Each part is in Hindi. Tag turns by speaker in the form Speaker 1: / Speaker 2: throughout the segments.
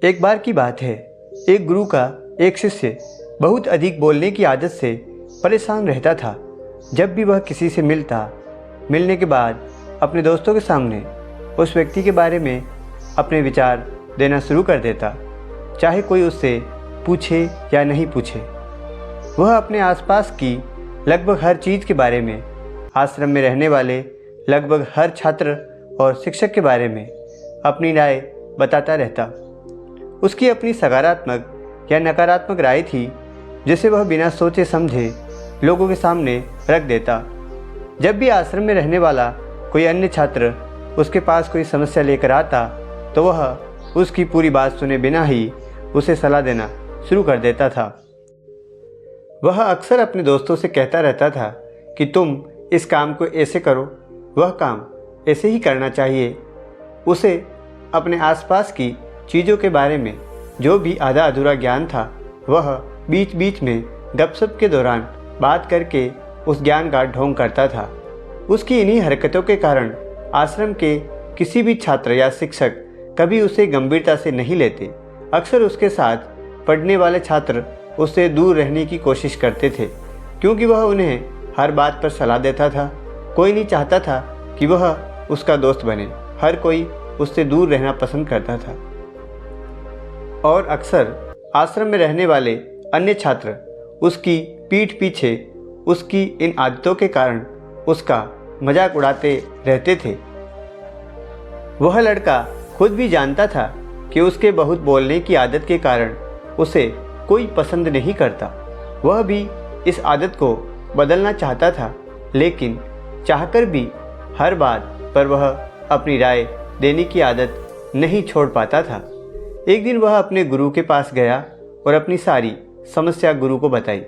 Speaker 1: एक बार की बात है, एक गुरु का एक शिष्य बहुत अधिक बोलने की आदत से परेशान रहता था। जब भी वह किसी से मिलने के बाद अपने दोस्तों के सामने उस व्यक्ति के बारे में अपने विचार देना शुरू कर देता, चाहे कोई उससे पूछे या नहीं पूछे। वह अपने आसपास की लगभग हर चीज़ के बारे में, आश्रम में रहने वाले लगभग हर छात्र और शिक्षक के बारे में अपनी राय बताता रहता। उसकी अपनी सकारात्मक या नकारात्मक राय थी, जिसे वह बिना सोचे समझे लोगों के सामने रख देता। जब भी आश्रम में रहने वाला कोई अन्य छात्र उसके पास कोई समस्या लेकर आता, तो वह उसकी पूरी बात सुने बिना ही उसे सलाह देना शुरू कर देता था। वह अक्सर अपने दोस्तों से कहता रहता था कि तुम इस काम को ऐसे करो, वह काम ऐसे ही करना चाहिए। उसे अपने आसपास की चीज़ों के बारे में जो भी आधा अधूरा ज्ञान था, वह बीच बीच में गपशप के दौरान बात करके उस ज्ञान का ढोंग करता था। उसकी इन्हीं हरकतों के कारण आश्रम के किसी भी छात्र या शिक्षक कभी उसे गंभीरता से नहीं लेते। अक्सर उसके साथ पढ़ने वाले छात्र उससे दूर रहने की कोशिश करते थे, क्योंकि वह उन्हें हर बात पर सलाह देता था। कोई नहीं चाहता था कि वह उसका दोस्त बने, हर कोई उससे दूर रहना पसंद करता था। और अक्सर आश्रम में रहने वाले अन्य छात्र उसकी पीठ पीछे उसकी इन आदतों के कारण उसका मजाक उड़ाते रहते थे। वह लड़का खुद भी जानता था कि उसके बहुत बोलने की आदत के कारण उसे कोई पसंद नहीं करता। वह भी इस आदत को बदलना चाहता था, लेकिन चाहकर भी हर बात पर वह अपनी राय देने की आदत नहीं छोड़ पाता था। एक दिन वह अपने गुरु के पास गया और अपनी सारी समस्या गुरु को बताई।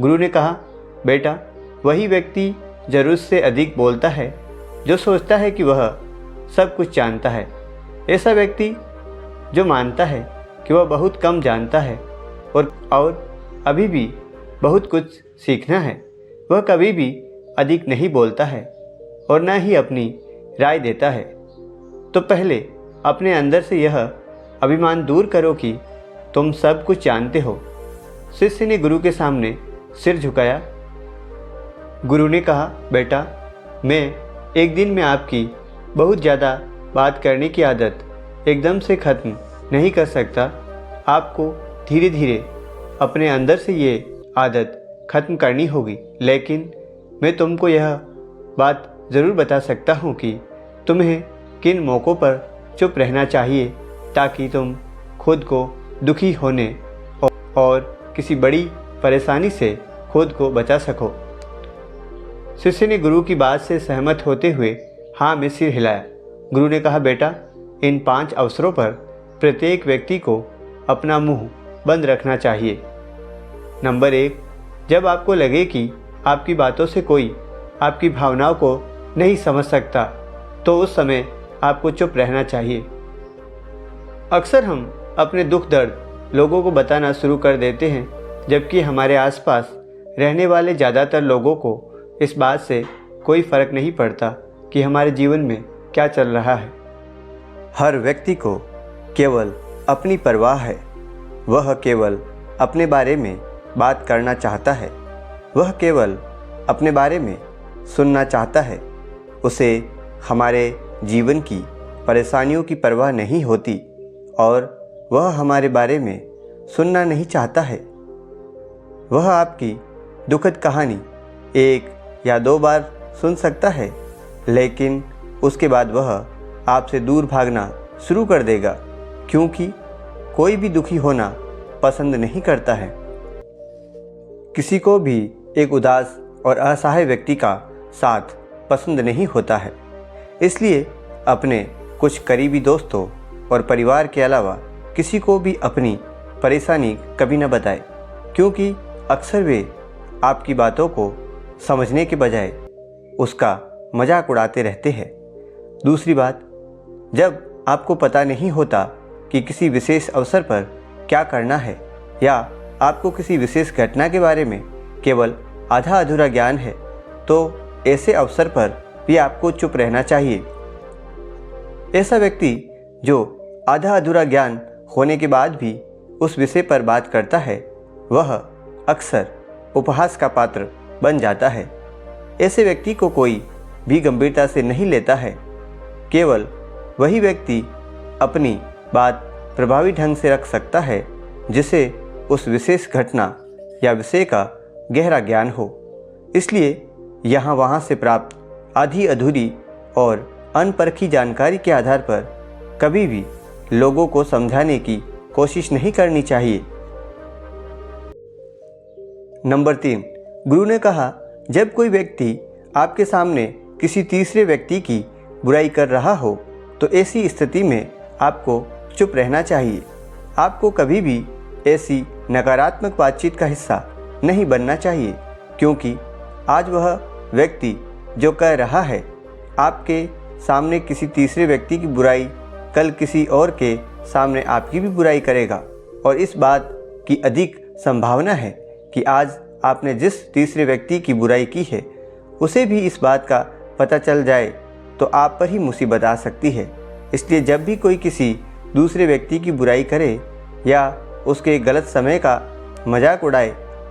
Speaker 1: गुरु ने कहा, बेटा, वही व्यक्ति ज़रूरत से अधिक बोलता है जो सोचता है कि वह सब कुछ जानता है। ऐसा व्यक्ति जो मानता है कि वह बहुत कम जानता है और अभी भी बहुत कुछ सीखना है, वह कभी भी अधिक नहीं बोलता है और न ही अपनी राय देता है। तो पहले अपने अंदर से यह अभिमान दूर करो कि तुम सब कुछ जानते हो। शिष्य ने गुरु के सामने सिर झुकाया। गुरु ने कहा, बेटा, मैं एक दिन में आपकी बहुत ज़्यादा बात करने की आदत एकदम से ख़त्म नहीं कर सकता। आपको धीरे धीरे अपने अंदर से ये आदत ख़त्म करनी होगी, लेकिन मैं तुमको यह बात ज़रूर बता सकता हूँ कि तुम्हें किन मौक़ों पर चुप रहना चाहिए ताकि तुम खुद को दुखी होने और किसी बड़ी परेशानी से खुद को बचा सको। शिष्य ने गुरु की बात से सहमत होते हुए हाँ में सिर हिलाया। गुरु ने कहा, बेटा, इन 5 अवसरों पर प्रत्येक व्यक्ति को अपना मुंह बंद रखना चाहिए। नंबर 1, जब आपको लगे कि आपकी बातों से कोई आपकी भावनाओं को नहीं समझ सकता, तो उस समय आपको चुप रहना चाहिए। अक्सर हम अपने दुख दर्द लोगों को बताना शुरू कर देते हैं, जबकि हमारे आसपास रहने वाले ज़्यादातर लोगों को इस बात से कोई फ़र्क नहीं पड़ता कि हमारे जीवन में क्या चल रहा है। हर व्यक्ति को केवल अपनी परवाह है। वह केवल अपने बारे में बात करना चाहता है। वह केवल अपने बारे में सुनना चाहता है। उसे हमारे जीवन की परेशानियों की परवाह नहीं होती और वह हमारे बारे में सुनना नहीं चाहता है। वह आपकी दुखद कहानी 1 या 2 बार सुन सकता है, लेकिन उसके बाद वह आपसे दूर भागना शुरू कर देगा, क्योंकि कोई भी दुखी होना पसंद नहीं करता है। किसी को भी एक उदास और असहाय व्यक्ति का साथ पसंद नहीं होता है। इसलिए अपने कुछ करीबी दोस्तों और परिवार के अलावा किसी को भी अपनी परेशानी कभी न बताएं, क्योंकि अक्सर वे आपकी बातों को समझने के बजाय उसका मजाक उड़ाते रहते हैं। दूसरी बात, जब आपको पता नहीं होता कि किसी विशेष अवसर पर क्या करना है या आपको किसी विशेष घटना के बारे में केवल आधा अधूरा ज्ञान है, तो ऐसे अवसर पर भी आपको चुप रहना चाहिए। ऐसा व्यक्ति जो आधा अधूरा ज्ञान होने के बाद भी उस विषय पर बात करता है, वह अक्सर उपहास का पात्र बन जाता है। ऐसे व्यक्ति को कोई भी गंभीरता से नहीं लेता है। केवल वही व्यक्ति अपनी बात प्रभावी ढंग से रख सकता है जिसे उस विशेष घटना या विषय का गहरा ज्ञान हो। इसलिए यहाँ वहाँ से प्राप्त आधी अधूरी और अनपरखी जानकारी के आधार पर कभी भी लोगों को समझाने की कोशिश नहीं करनी चाहिए। नंबर 3, गुरु ने कहा, जब कोई व्यक्ति आपके सामने किसी तीसरे व्यक्ति की बुराई कर रहा हो तो ऐसी स्थिति में आपको चुप रहना चाहिए। आपको कभी भी ऐसी नकारात्मक बातचीत का हिस्सा नहीं बनना चाहिए, क्योंकि आज वह व्यक्ति जो कह रहा है आपके सामने किसी तीसरे व्यक्ति की बुराई, कल किसी और के सामने आपकी भी बुराई करेगा। और इस बात की अधिक संभावना है कि आज आपने जिस तीसरे व्यक्ति की बुराई की है उसे भी इस बात का पता चल जाए तो आप पर ही मुसीबत आ सकती है। इसलिए जब भी कोई किसी दूसरे व्यक्ति की बुराई करे या उसके गलत समय का मजाक उड़ाए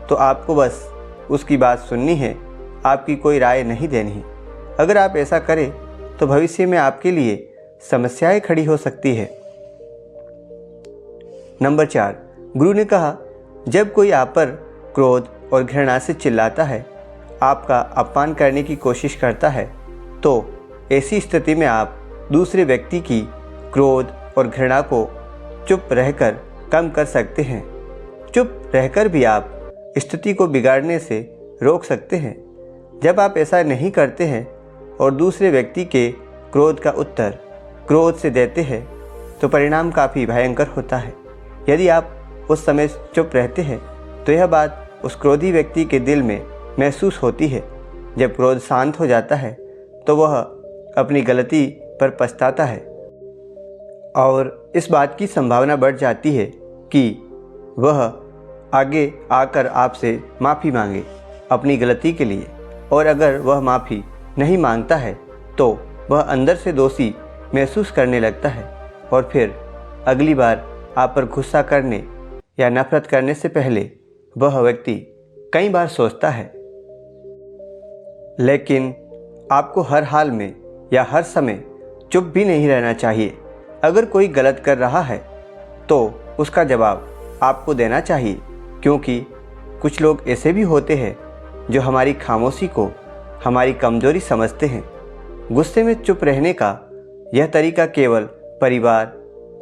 Speaker 1: तो आपको बस उसकी बात सुननी है, आपकी कोई राय नहीं देनी है। अगर आप ऐसा करें तो भविष्य में आपके लिए समस्याएं खड़ी हो सकती है। नंबर 4, गुरु ने कहा, जब कोई आप पर क्रोध और घृणा से चिल्लाता है, आपका अपमान करने की कोशिश करता है, तो ऐसी स्थिति में आप दूसरे व्यक्ति की क्रोध और घृणा को चुप रहकर कम कर सकते हैं। चुप रहकर भी आप स्थिति को बिगाड़ने से रोक सकते हैं। जब आप ऐसा नहीं करते हैं और दूसरे व्यक्ति के क्रोध का उत्तर क्रोध से देते हैं तो परिणाम काफ़ी भयंकर होता है। यदि आप उस समय चुप रहते हैं तो यह बात उस क्रोधी व्यक्ति के दिल में महसूस होती है। जब क्रोध शांत हो जाता है तो वह अपनी गलती पर पछताता है और इस बात की संभावना बढ़ जाती है कि वह आगे आकर आपसे माफ़ी मांगे अपनी गलती के लिए। और अगर वह माफ़ी नहीं मांगता है तो वह अंदर से दोषी महसूस करने लगता है और फिर अगली बार आप पर गुस्सा करने या नफरत करने से पहले वह व्यक्ति कई बार सोचता है। लेकिन आपको हर हाल में या हर समय चुप भी नहीं रहना चाहिए। अगर कोई गलत कर रहा है तो उसका जवाब आपको देना चाहिए, क्योंकि कुछ लोग ऐसे भी होते हैं जो हमारी खामोशी को हमारी कमजोरी समझते हैं। गुस्से में चुप रहने का यह तरीका केवल परिवार,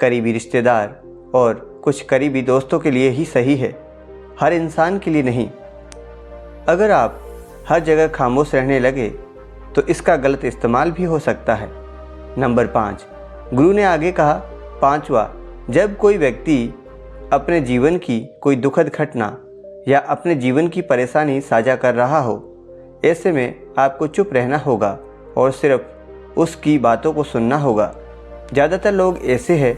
Speaker 1: करीबी रिश्तेदार और कुछ करीबी दोस्तों के लिए ही सही है, हर इंसान के लिए नहीं। अगर आप हर जगह खामोश रहने लगे तो इसका गलत इस्तेमाल भी हो सकता है। नंबर 5, गुरु ने आगे कहा, 5वां, जब कोई व्यक्ति अपने जीवन की कोई दुखद घटना या अपने जीवन की परेशानी साझा कर रहा हो, ऐसे में आपको चुप रहना होगा और सिर्फ उसकी बातों को सुनना होगा। ज़्यादातर लोग ऐसे हैं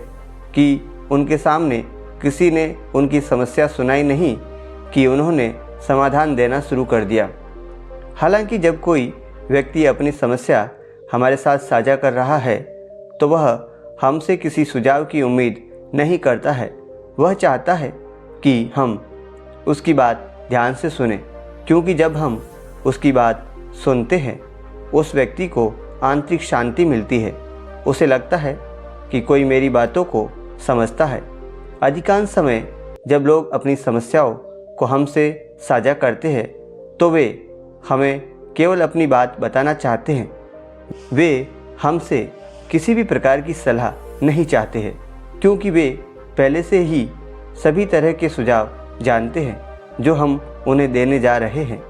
Speaker 1: कि उनके सामने किसी ने उनकी समस्या सुनाई नहीं कि उन्होंने समाधान देना शुरू कर दिया। हालांकि जब कोई व्यक्ति अपनी समस्या हमारे साथ साझा कर रहा है तो वह हमसे किसी सुझाव की उम्मीद नहीं करता है। वह चाहता है कि हम उसकी बात ध्यान से सुनें, क्योंकि जब हम उसकी बात सुनते हैं उस व्यक्ति को आंतरिक शांति मिलती है। उसे लगता है कि कोई मेरी बातों को समझता है। अधिकांश समय जब लोग अपनी समस्याओं को हमसे साझा करते हैं तो वे हमें केवल अपनी बात बताना चाहते हैं। वे हमसे किसी भी प्रकार की सलाह नहीं चाहते हैं, क्योंकि वे पहले से ही सभी तरह के सुझाव जानते हैं जो हम उन्हें देने जा रहे हैं।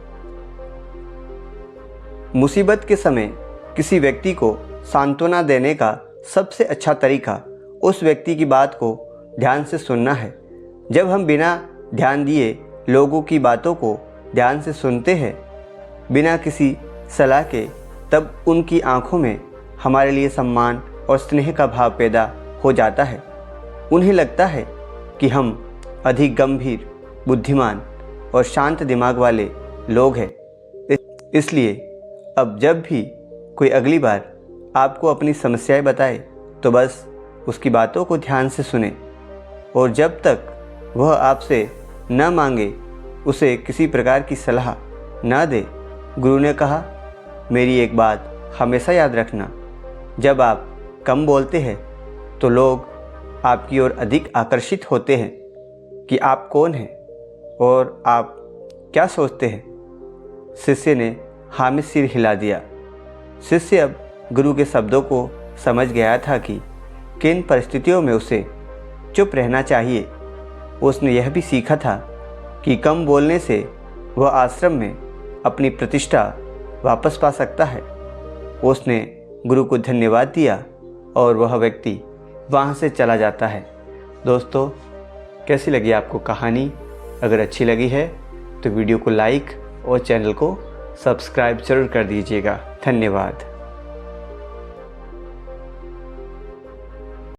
Speaker 1: मुसीबत के समय किसी व्यक्ति को सांत्वना देने का सबसे अच्छा तरीका उस व्यक्ति की बात को ध्यान से सुनना है। जब हम बिना ध्यान दिए लोगों की बातों को ध्यान से सुनते हैं बिना किसी सलाह के, तब उनकी आंखों में हमारे लिए सम्मान और स्नेह का भाव पैदा हो जाता है। उन्हें लगता है कि हम अधिक गंभीर, बुद्धिमान और शांत दिमाग वाले लोग हैं। इसलिए अब जब भी कोई अगली बार आपको अपनी समस्याएं बताए तो बस उसकी बातों को ध्यान से सुने। और जब तक वह आपसे न मांगे उसे किसी प्रकार की सलाह न दे। गुरु ने कहा, मेरी एक बात हमेशा याद रखना, जब आप कम बोलते हैं तो लोग आपकी ओर अधिक आकर्षित होते हैं कि आप कौन हैं और आप क्या सोचते हैं। शिष्य ने हाँ में सिर हिला दिया। शिष्य अब गुरु के शब्दों को समझ गया था कि किन परिस्थितियों में उसे चुप रहना चाहिए। उसने यह भी सीखा था कि कम बोलने से वह आश्रम में अपनी प्रतिष्ठा वापस पा सकता है। उसने गुरु को धन्यवाद दिया और वह व्यक्ति वहाँ से चला जाता है। दोस्तों, कैसी लगी आपको कहानी? अगर अच्छी लगी है तो वीडियो को लाइक और चैनल को सब्सक्राइब जरूर कर दीजिएगा। धन्यवाद।